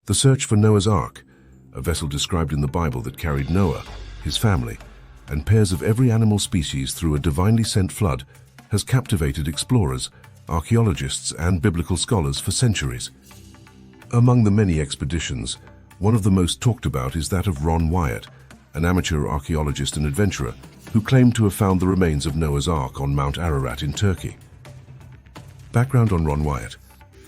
The search for Noah's Ark, a vessel described in the Bible that carried Noah, his family, and pairs of every animal species through a divinely sent flood, has captivated explorers, archaeologists, and biblical scholars for centuries. Among the many expeditions, one of the most talked about is that of Ron Wyatt, an amateur archaeologist and adventurer who claimed to have found the remains of Noah's Ark on Mount Ararat in Turkey. Background on Ron Wyatt.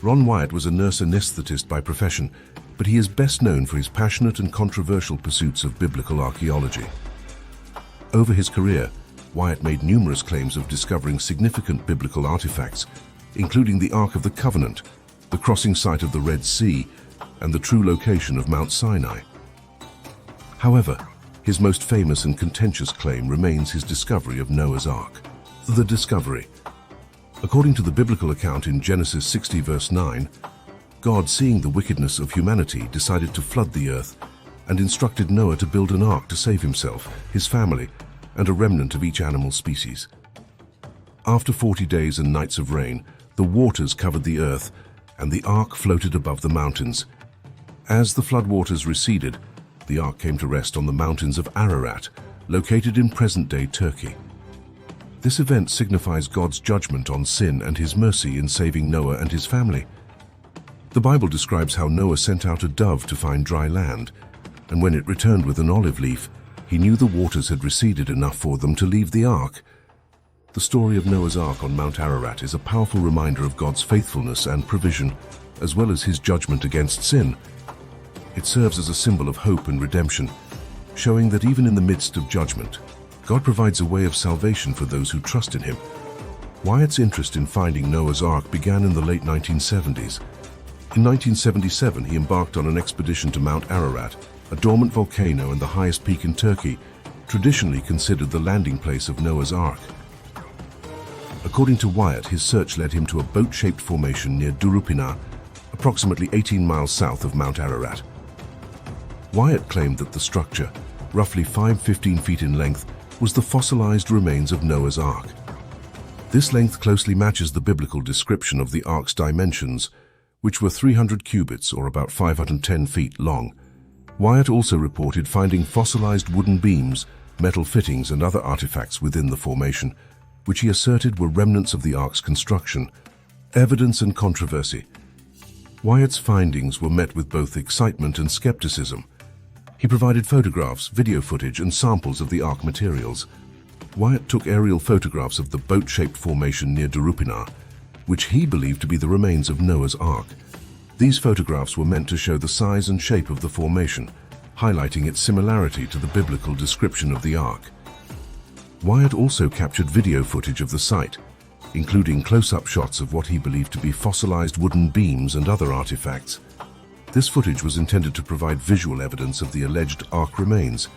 Ron Wyatt was a nurse anesthetist by profession, but he is best known for his passionate and controversial pursuits of biblical archaeology. Over his career, Wyatt made numerous claims of discovering significant biblical artifacts, including the Ark of the Covenant, the crossing site of the Red Sea, and the true location of Mount Sinai. However, his most famous and contentious claim remains his discovery of Noah's Ark. The discovery. According to the biblical account in Genesis 60 verse 9, God, seeing the wickedness of humanity, decided to flood the earth and instructed Noah to build an ark to save himself, his family, and a remnant of each animal species. After 40 days and nights of rain, the waters covered the earth and the ark floated above the mountains. As the floodwaters receded, the ark came to rest on the mountains of Ararat, located in present-day Turkey. This event signifies God's judgment on sin and his mercy in saving Noah and his family. The Bible describes how Noah sent out a dove to find dry land, and when it returned with an olive leaf, he knew the waters had receded enough for them to leave the ark. The story of Noah's Ark on Mount Ararat is a powerful reminder of God's faithfulness and provision, as well as his judgment against sin. It serves as a symbol of hope and redemption, showing that even in the midst of judgment, God provides a way of salvation for those who trust in him. Wyatt's interest in finding Noah's Ark began in the late 1970s. In 1977, he embarked on an expedition to Mount Ararat, a dormant volcano and the highest peak in Turkey, traditionally considered the landing place of Noah's Ark. According to Wyatt, his search led him to a boat-shaped formation near Durupınar, approximately 18 miles south of Mount Ararat. Wyatt claimed that the structure, roughly 15 feet in length, was the fossilized remains of Noah's Ark. This length closely matches the biblical description of the Ark's dimensions, which were 300 cubits or about 510 feet long. Wyatt also reported finding fossilized wooden beams, metal fittings, and other artifacts within the formation, which he asserted were remnants of the Ark's construction. Evidence and controversy. Wyatt's findings were met with both excitement and skepticism. He provided photographs, video footage, and samples of the Ark materials. Wyatt took aerial photographs of the boat-shaped formation near Durupınar, which he believed to be the remains of Noah's Ark. These photographs were meant to show the size and shape of the formation, highlighting its similarity to the biblical description of the Ark. Wyatt also captured video footage of the site, including close-up shots of what he believed to be fossilized wooden beams and other artifacts. This footage was intended to provide visual evidence of the alleged Ark remains.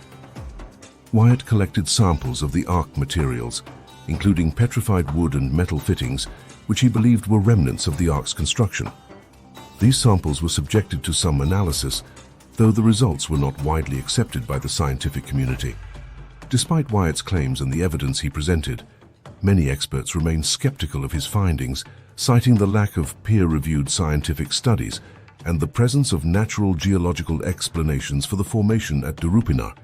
Wyatt collected samples of the Ark materials, including petrified wood and metal fittings, which he believed were remnants of the Ark's construction. These samples were subjected to some analysis, though the results were not widely accepted by the scientific community. Despite Wyatt's claims and the evidence he presented, many experts remain skeptical of his findings, citing the lack of peer-reviewed scientific studies and the presence of natural geological explanations for the formation at Durupınar.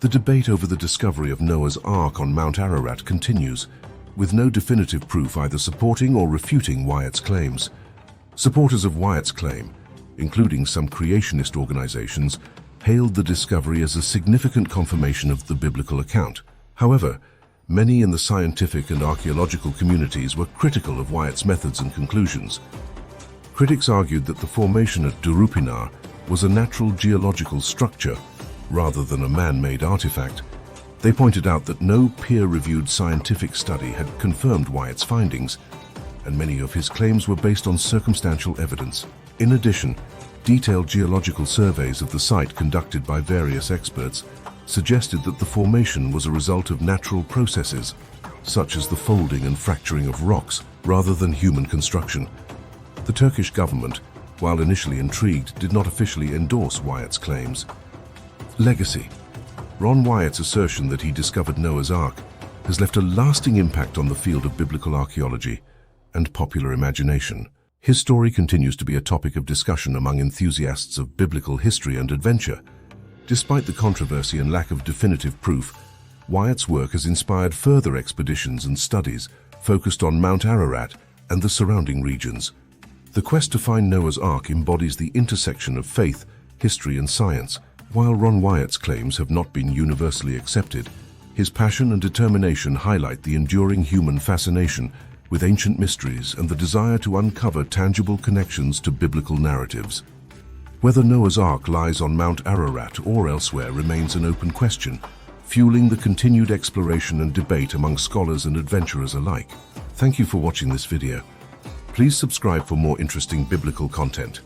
The debate over the discovery of Noah's Ark on Mount Ararat continues, with no definitive proof either supporting or refuting Wyatt's claims. Supporters of Wyatt's claim, including some creationist organizations, hailed the discovery as a significant confirmation of the biblical account. However, many in the scientific and archaeological communities were critical of Wyatt's methods and conclusions. Critics argued that the formation at Durupınar was a natural geological structure rather than a man-made artifact. They pointed out that no peer-reviewed scientific study had confirmed Wyatt's findings, and many of his claims were based on circumstantial evidence. In addition, detailed geological surveys of the site conducted by various experts suggested that the formation was a result of natural processes, such as the folding and fracturing of rocks, rather than human construction. The Turkish government, while initially intrigued, did not officially endorse Wyatt's claims. Legacy. Ron Wyatt's assertion that he discovered Noah's Ark has left a lasting impact on the field of biblical archaeology and popular imagination. His story continues to be a topic of discussion among enthusiasts of biblical history and adventure. Despite the controversy and lack of definitive proof, Wyatt's work has inspired further expeditions and studies focused on Mount Ararat and the surrounding regions. The quest to find Noah's Ark embodies the intersection of faith, history, and science. While Ron Wyatt's claims have not been universally accepted, his passion and determination highlight the enduring human fascination with ancient mysteries and the desire to uncover tangible connections to biblical narratives. Whether Noah's Ark lies on Mount Ararat or elsewhere remains an open question, fueling the continued exploration and debate among scholars and adventurers alike. Thank you for watching this video. Please subscribe for more interesting biblical content.